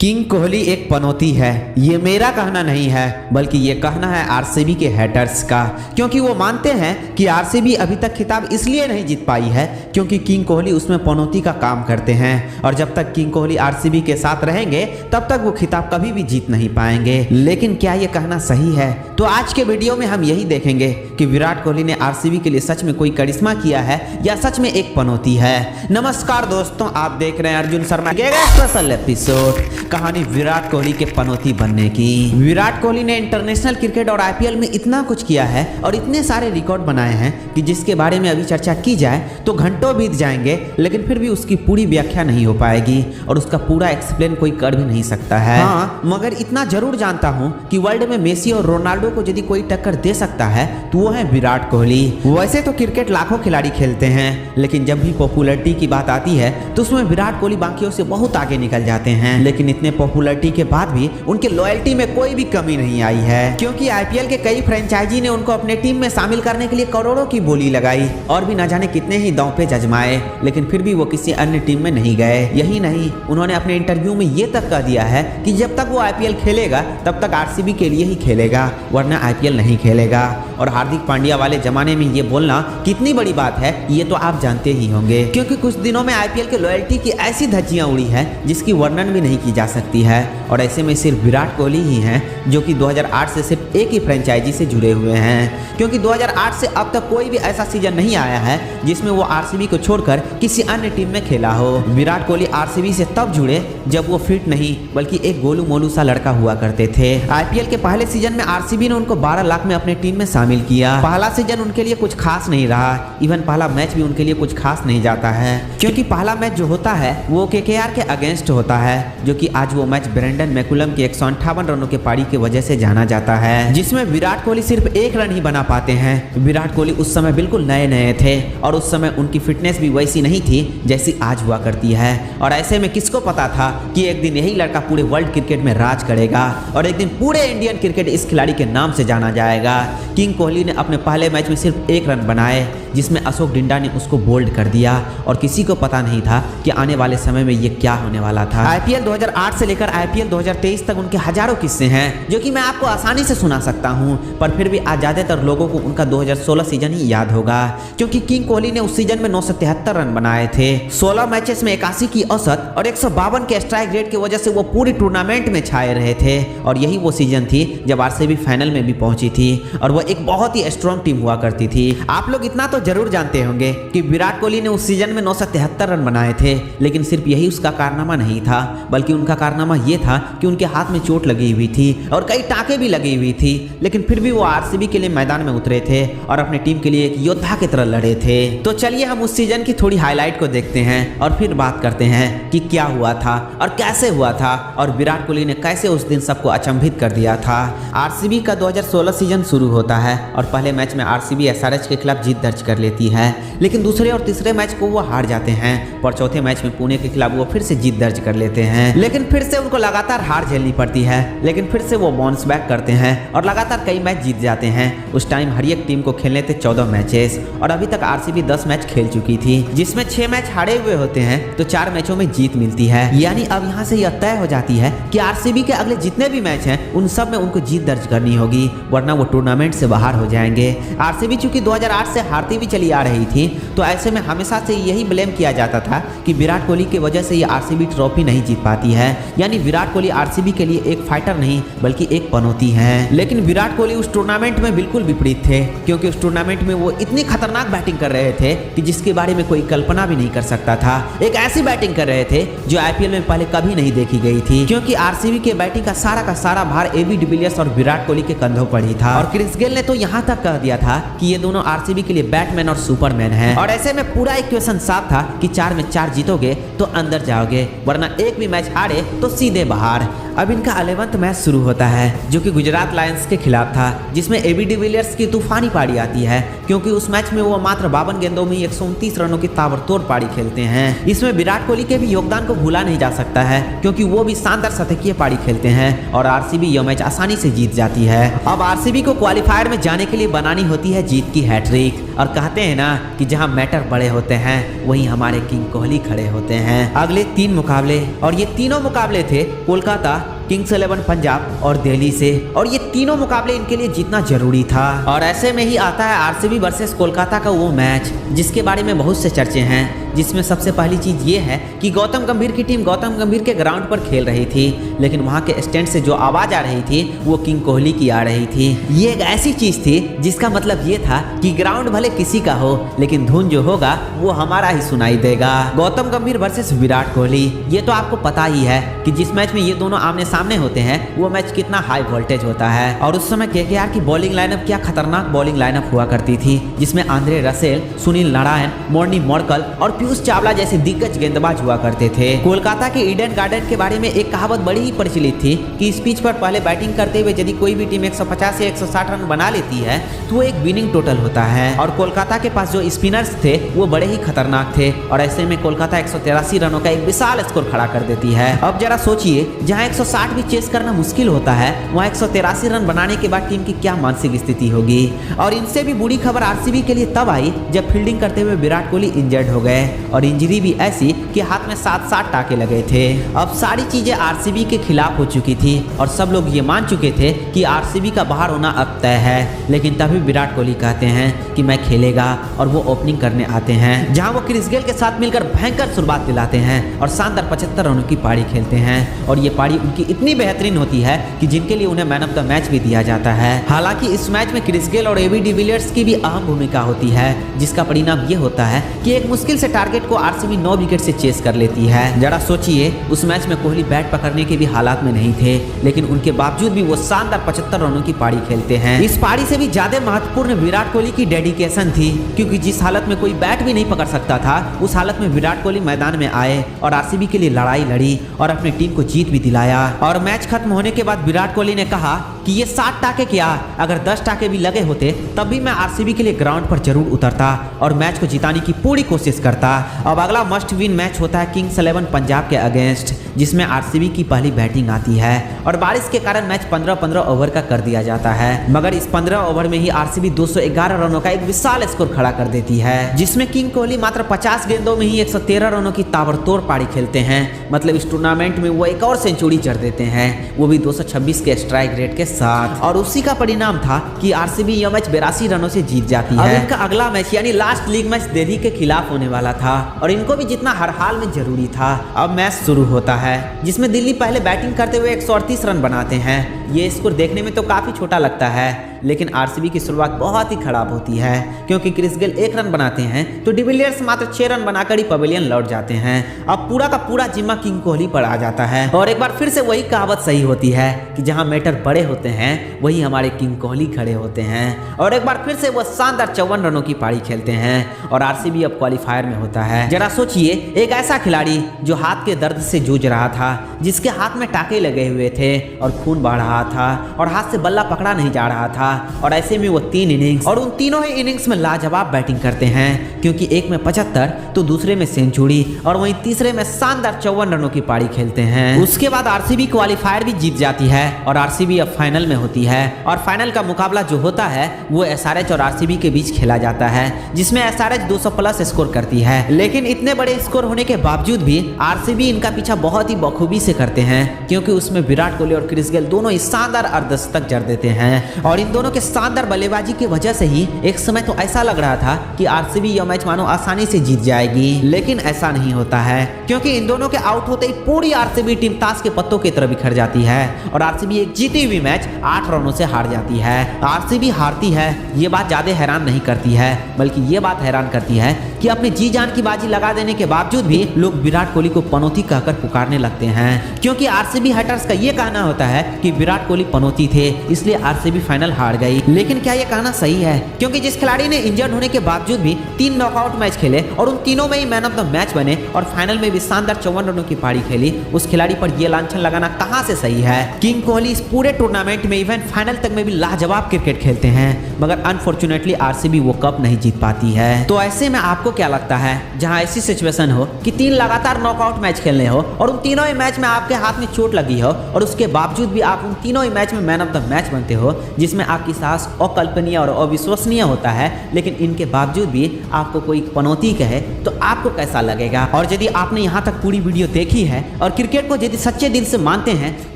King Kohli एक पनौती है, ये मेरा कहना नहीं है बल्कि ये कहना है आरसीबी के हैटर्स का, क्योंकि वो मानते हैं कि आरसीबी अभी तक खिताब इसलिए नहीं जीत पाई है क्योंकि किंग कोहली उसमें पनौती का काम करते हैं और जब तक किंग कोहली आरसीबी के साथ रहेंगे तब तक वो खिताब कभी भी जीत नहीं पाएंगे। लेकिन क्या ये कहना सही है? तो आज के वीडियो में हम यही देखेंगे कि विराट कोहली ने आरसीबी के लिए सच में कोई करिश्मा किया है या सच में एक पनौती है। नमस्कार दोस्तों, आप देख रहे हैं अर्जुन शर्मा के स्पेशल एपिसोड, कहानी विराट कोहली के पनौती बनने की। विराट कोहली ने इंटरनेशनल क्रिकेट और आईपीएल में इतना कुछ किया है और इतने सारे रिकॉर्ड बनाए हैं कि जिसके बारे में अभी चर्चा की जाए तो घंटों बीत जाएंगे, लेकिन फिर भी उसकी पूरी व्याख्या नहीं हो पाएगी और उसका पूरा एक्सप्लेन कोई कर भी नहीं सकता है। हाँ, मगर इतना जरूर जानता हूँ कि वर्ल्ड में मेसी और रोनाल्डो को यदि कोई टक्कर दे सकता है तो वो है विराट कोहली। वैसे तो क्रिकेट लाखों खिलाड़ी खेलते हैं, लेकिन जब भी पॉपुलैरिटी की बात आती है तो उसमें विराट कोहली बाकियों से बहुत आगे निकल जाते हैं। लेकिन इतने पॉपुलैरिटी के बाद भी उनके लॉयल्टी में कोई भी कमी नहीं आई है, क्योंकि आईपीएल के कई फ्रेंचाइजी ने उनको अपने टीम में शामिल करने के लिए करोड़ों की बोली लगाई और भी न जाने कितने ही दांव पे जजमाए, लेकिन फिर भी वो किसी अन्य टीम में नहीं गए। यही नहीं, उन्होंने अपने इंटरव्यू में ये तक कह दिया है कि जब तक वो आईपीएल खेलेगा तब तक आरसीबी के लिए ही खेलेगा, वरना आईपीएल नहीं खेलेगा। और हार्दिक पांड्या वाले जमाने में ये बोलना कितनी बड़ी बात है ये तो आप जानते ही होंगे, क्योंकि कुछ दिनों में आईपीएल के लॉयल्टी की ऐसी धज्जियां उड़ी है जिसकी वर्णन भी नहीं की जा सकती है। और ऐसे में सिर्फ विराट कोहली ही हैं जो कि 2008 से सिर्फ एक ही फ्रेंचाइजी से जुड़े हुए हैं, क्योंकि 2008 से अब तक कोई भी ऐसा सीजन नहीं आया है जिसमें वो आरसीबी को छोड़कर किसी अन्य टीम में खेला हो। विराट कोहली आरसीबी से तब जुड़े जब वो फिट नहीं बल्कि एक गोलू मोलू सा लड़का हुआ करते थे। आईपीएल के पहले सीजन में आरसीबी ने उनको 12 लाख में अपने टीम में शामिल किया। पहला सीजन उनके लिए कुछ खास नहीं रहा, इवन पहला मैच भी उनके लिए कुछ खास नहीं जाता है, क्योंकि पहला मैच जो होता है वो केकेआर के अगेंस्ट होता है, जो कि आज वो मैच ब्रेंडन मैकुलम के 158 रनों के पारी की वजह से जाना जाता है, जिसमें विराट कोहली सिर्फ एक रन ही बना पाते हैं। विराट कोहली उस समय बिल्कुल नए नए थे और उस समय उनकी फिटनेस भी वैसी नहीं थी जैसी आज हुआ करती है। और ऐसे में किसको पता था कि एक दिन यही लड़का पूरे वर्ल्ड क्रिकेट में राज करेगा और एक दिन पूरे इंडियन क्रिकेट इस खिलाड़ी के नाम से जाना जाएगा। किंग कोहली ने अपने पहले मैच में सिर्फ एक रन बनाए, जिसमें अशोक डिंडा ने उसको बोल्ड कर दिया और किसी को पता नहीं था कि आने वाले समय में ये क्या होने वाला था। आईपीएल 2008 से लेकर आईपीएल 2023 तक उनके हजारों किस्से हैं जो कि मैं आपको आसानी से सुना सकता हूं, पर फिर भी आज ज्यादातर लोगों को उनका 2016 सीजन ही याद होगा, क्योंकि किंग कोहली ने उस सीजन में 973 रन बनाए थे। 16 मैचेस में 81 की औसत और 152 के स्ट्राइक रेट की वजह से वो पूरी टूर्नामेंट में छाए रहे थे। और यही वो सीजन थी जब आरसीबी फाइनल में भी पहुंची थी और वो एक बहुत ही स्ट्रॉन्ग टीम हुआ करती थी। आप लोग इतना तो जरूर जानते होंगे कि विराट कोहली ने उस सीजन में 973 रन बनाए थे, लेकिन सिर्फ यही उसका कारनामा नहीं था, बल्कि उनका कारनामा ये था कि उनके हाथ में चोट लगी हुई थी और कई टाके भी लगी हुई थी, लेकिन फिर भी वो आरसीबी के लिए मैदान में उतरे थे और अपने टीम के लिए एक योद्धा की तरह लड़े थे। तो चलिए हम उस सीजन की थोड़ी हाईलाइट को देखते हैं और फिर बात करते हैं कि क्या हुआ था और कैसे हुआ था और विराट कोहली ने कैसे उस दिन सबको अचंभित कर दिया था। आरसीबी का 2016 सीजन शुरू होता है और पहले मैच में आरसीबी एसआरएच के खिलाफ जीत दर्ज कर लेती है, लेकिन दूसरे और तीसरे मैच को वो हार जाते हैं, पर चौथे मैच में पुणे के खिलाफ वो फिर से जीत दर्ज कर लेते हैं, लेकिन फिर से उनको लगातार हार झेलनी पड़ती है, लेकिन फिर से वो बाउंस बैक करते हैं और लगातार कई मैच जीत जाते हैं। उस टाइम हर एक टीम को खेलने थे 14 मैचेस और अभी तक आरसीबी 10 मैच खेल चुकी थी, जिसमें 6 मैच हारे हुए होते हैं तो 4 मैचों में जीत मिलती है। यानी अब यहाँ से यह तय हो जाती है कि आरसीबी के अगले जितने भी मैच हैं उन सब में उनको जीत दर्ज करनी होगी, वरना वो टूर्नामेंट से बाहर हो जाएंगे। आरसीबी चूंकि 2008 से हारती भी चली आ रही थी, तो ऐसे में हमेशा से यही ब्लेम किया जाता था कि विराट कोहली की वजह से ये आरसीबी ट्रॉफी नहीं जीत पाती है। यानी विराट कोहली आरसीबी के लिए एक फाइटर नहीं बल्कि एक पनौती है। लेकिन विराट कोहली उस टूर्नामेंट में बिल्कुल विपरीत थे, क्योंकि उस टूर्नामेंट में वो इतनी खतरनाक बैटिंग कर रहे थे कि जिसके बारे में कोई कल्पना भी नहीं कर सकता था। एक ऐसी बैटिंग कर रहे थे जो आईपीएल में पहले कभी नहीं देखी गई थी, क्योंकि आरसीबी के बैटिंग का सारा भार एबी डिविलियर्स और विराट कोहली के कंधों पर ही था। और क्रिस गेल ने तो यहाँ तक कह दिया था कि ये दोनों आरसीबी के लिए बैटमैन और सुपरमैन हैं। और ऐसे में पूरा इक्वेशन साफ था कि 4 में 4 जीतोगे तो अंदर जाओगे, वरना एक भी मैच हारे तो सीधे बाहर। अब इनका 11वां मैच शुरू होता है जो कि गुजरात लायंस के खिलाफ था, जिसमें एबी डिविलियर्स की तूफानी पारी आती है क्योंकि उस मैच में वो मात्र 52 गेंदों में 129 रनों की ताबड़तोड़ पारी खेलते हैं। इसमें विराट कोहली के भी योगदान को भूला नहीं जा सकता है क्योंकि वो भी शानदार शतकीय पारी खेलते हैं और आरसीबी यह मैच आसानी से जीत जाती है। अब आरसीबी को क्वालिफायर में जाने के लिए बनानी होती है जीत की हैट्रिक और कहते हैं ना कि जहां मैटर बड़े होते हैं वहीं हमारे किंग कोहली खड़े होते हैं। अगले 3 मुकाबले और ये तीनों मुकाबले थे कोलकाता, किंग्स 11 पंजाब और दिल्ली से, और ये तीनों मुकाबले इनके लिए जीतना जरूरी था। और ऐसे में ही आता है आरसीबी वर्सेस कोलकाता का वो मैच जिसके बारे में बहुत से चर्चे हैं, जिसमें सबसे पहली चीज ये है कि गौतम गंभीर की टीम गौतम गंभीर के ग्राउंड पर खेल रही थी, लेकिन वहां के स्टैंड से जो आवाज आ रही थी वो किंग कोहली की आ रही थी। ये एक ऐसी चीज थी जिसका मतलब ये था कि ग्राउंड भले किसी का हो लेकिन धुन जो होगा वो हमारा ही सुनाई देगा। गौतम गंभीर वर्सेस विराट कोहली, ये तो आपको पता ही है कि जिस मैच में ये दोनों आमने सामने होते हैं वो मैच कितना हाई वोल्टेज होता है। और उस समय केकेआर की बॉलिंग लाइनअप क्या खतरनाक बॉलिंग लाइनअप हुआ करती थी, जिसमें Andre Russell, Sunil Narayan, Morni Morkel और पीयूष चावला जैसे दिग्गज गेंदबाज हुआ करते थे। कोलकाता के ईडन गार्डन के बारे में एक कहावत बड़ी ही प्रचलित थी कि इस पिच पर पहले बैटिंग करते हुए यदि कोई भी टीम 150 या 160 रन बना लेती है तो वो एक विनिंग टोटल होता है। और कोलकाता के पास जो स्पिनर्स थे वो बड़े ही खतरनाक थे और ऐसे में कोलकाता 183 रनों का एक विशाल स्कोर खड़ा कर देती है। अब जरा सोचिए, जहां 160 भी चेस करना मुश्किल होता है वहां 183 रन बनाने के बाद टीम की क्या मानसिक स्थिति होगी। और इनसे भी बुरी खबर आरसीबी के लिए तब आई जब फील्डिंग करते हुए विराट कोहली इंजर्ड हो गए और इंजरी भी ऐसी कि हाथ में 7-7 टाके लगे थे। अब सारी चीजें आरसीबी के खिलाफ हो चुकी थी और सब लोग ये मान चुके थे कि आरसीबी का बाहर होना अब तय है, लेकिन तभी विराट कोहली कहते हैं कि मैं खेलेगा और वो ओपनिंग करने आते हैं, जहां वो क्रिस गेल के साथ मिलकर भयंकर शुरुआत दिलाते हैं और शानदार 75 रनों की पारी खेलते हैं। और ये पारी उनकी इतनी बेहतरीन होती है कि जिनके लिए उन्हें मैन ऑफ द मैच भी दिया जाता है। हालांकि इस मैच में क्रिस गेल और एबी डिविलियर्स की भी अहम भूमिका होती है, जिसका परिणाम ये होता है कि एक मुश्किल से टारगेट को आरसीबी 9 विकेट से चेस कर लेती है। जरा सोचिए, उस मैच में कोहली बैट पकड़ने के भी हालात में नहीं थे, लेकिन उनके बावजूद भी वो शानदार 75 रनों की पारी खेलते हैं। इस पारी से भी ज्यादा महत्वपूर्ण विराट कोहली की डेडिकेशन थी, क्योंकि जिस हालत में कोई बैट भी नहीं पकड़ सकता था उस हालत में विराट कोहली मैदान में आए और आरसीबी के लिए लड़ाई लड़ी और अपनी टीम को जीत भी दिलाया। और मैच खत्म होने के बाद विराट कोहली ने कहा कि ये 7 टाके क्या, अगर 10 टाके भी लगे होते तब भी मैं आरसीबी के लिए ग्राउंड पर जरूर उतरता और मैच को जिताने की पूरी कोशिश करता। अब अगला मस्ट विन मैच होता है किंग्स 11 पंजाब के अगेंस्ट, जिसमें आरसीबी की पहली बैटिंग आती है और बारिश के कारण मैच 15-15 ओवर का कर दिया जाता है। मगर इस 15 ओवर में ही आरसीबी 211 रनों का एक विशाल स्कोर खड़ा कर देती है, जिसमें किंग कोहली मात्र 50 गेंदों में ही 113 रनों की ताबड़तोड़ पारी खेलते हैं। मतलब इस टूर्नामेंट में वो एक और सेंचुरी जड़ देते हैं, वो भी 226 के स्ट्राइक रेट के साथ। और उसी का परिणाम था कि आरसीबी यह मैच 82 रनों से जीत जाती है। अब इनका अगला मैच यानी लास्ट लीग मैच दिल्ली के खिलाफ होने वाला था और इनको भी जीतना हर हाल में जरूरी था। अब मैच शुरू होता है जिसमें दिल्ली पहले बैटिंग करते हुए 138 रन बनाते हैं। ये स्कोर देखने में तो काफी छोटा लगता है, लेकिन आरसीबी की शुरुआत बहुत ही खराब होती है, क्योंकि क्रिस गेल 1 रन बनाते हैं तो डिविलियर्स मात्र 6 रन बनाकर ही पवेलियन लौट जाते हैं। अब पूरा का पूरा जिम्मा किंग कोहली पर आ जाता है और एक बार फिर से वही कहावत सही होती है कि जहां मैटर बड़े होते हैं वही हमारे किंग कोहली खड़े होते हैं। और एक बार फिर से वो शानदार 54 रनों की पारी खेलते हैं और आरसीबी अब क्वालिफायर में होता है। जरा सोचिए, एक ऐसा खिलाड़ी जो हाथ के दर्द से जूझ रहा था, जिसके हाथ में टाके लगे हुए थे और खून बह रहा था और हाथ से बल्ला पकड़ा नहीं जा रहा था, और ऐसे में वो 3 इनिंग्स और उन तीनों ही इनिंग्स में लाजवाब बैटिंग करते हैं, क्योंकि एक में 75 तो दूसरे में सेंचुरी और वहीं तीसरे में शानदार 54 रनों की पारी खेलते हैं। उसके बाद आरसीबी क्वालिफायर भी जीत जाती है और आरसीबी अब फाइनल में होती है और फाइनल का मुकाबला जो होता है वो एसआरएच और आरसीबी के बीच खेला जाता है, जिसमें एसआरएच 200 प्लस स्कोर करती है। लेकिन इतने बड़े स्कोर होने के बावजूद भी आरसीबी इनका पीछा बहुत ही बखूबी से करते हैं, क्योंकि उसमें विराट कोहली और क्रिस गेल दोनों ही शानदार अर्धशतक जड़ देते हैं और इन दोनों के शानदार बल्लेबाजी की वजह से ही एक समय तो ऐसा लग रहा था कि आरसीबी यह मैच मानो आसानी से जीत जाएगी, लेकिन ऐसा नहीं होता है, क्योंकि इन दोनों के आउट होते ही पूरी आरसीबी टीम ताश के पत्तों की तरह बिखर जाती है और आरसीबी एक जीती हुई मैच 8 रनों से हार जाती है। आरसीबी हारती है ये बात ज्यादा हैरान नहीं करती है, बल्कि ये बात हैरान करती है कि अपने जी जान की बाजी लगा देने के बावजूद भी लोग विराट कोहली को पनौती कहकर पुकारने लगते हैं, क्योंकि आरसीबी हेटर्स का ये कहना होता है कि विराट कोहली पनौती थे इसलिए आरसीबी फाइनल हार गई। लेकिन क्या ये कहना सही है? क्योंकि जिस खिलाड़ी ने इंजर्ड होने के बावजूद भी 3 नॉकआउट मैच खेले और उन तीनों में ही मैन ऑफ द मैच बने और फाइनल में भी शानदार 54 रनों की पारी खेली, उस खिलाड़ी पर यह लांछन लगाना कहां से सही है? किंग कोहली इस पूरे टूर्नामेंट में इवन फाइनल तक में भी लाजवाब क्रिकेट खेलते हैं, मगर अनफॉर्चुनेटली आरसीबी वो कप नहीं जीत पाती है। तो ऐसे में आपको क्या लगता है, जहां ऐसी सिचुएशन हो कि 3 लगातार नॉकआउट मैच खेलने हो और उन तीनों ही मैच में आपके हाथ में चोट लगी हो और उसके बावजूद भी आप उन तीनों ही मैच में मैन ऑफ द मैच बनते हो, जिसमें आपकी साहस अकल्पनीय और अविश्वसनीय होता है, लेकिन इनके बावजूद भी आपको कोई पनौती कहे तो आपको कैसा लगेगा? और यदि आपने यहाँ तक पूरी वीडियो देखी है और क्रिकेट को यदि सच्चे दिल से मानते हैं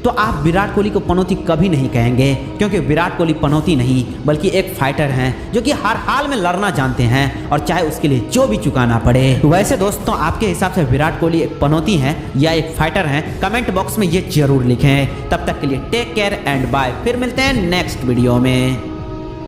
तो आप विराट कोहली को पनौती कभी नहीं कहेंगे, क्योंकि विराट कोहली पनौती नहीं बल्कि एक फाइटर हैं जो कि हर हाल में लड़ना जानते हैं और चाहे उसके लिए जो भी चुकाना पड़े। वैसे दोस्तों, आपके हिसाब से विराट कोहली एक पनौती हैं या एक फाइटर हैं? कमेंट बॉक्स में ये जरूर लिखें। तब तक के लिए टेक केयर एंड बाय। फिर मिलते हैं नेक्स्ट वीडियो में।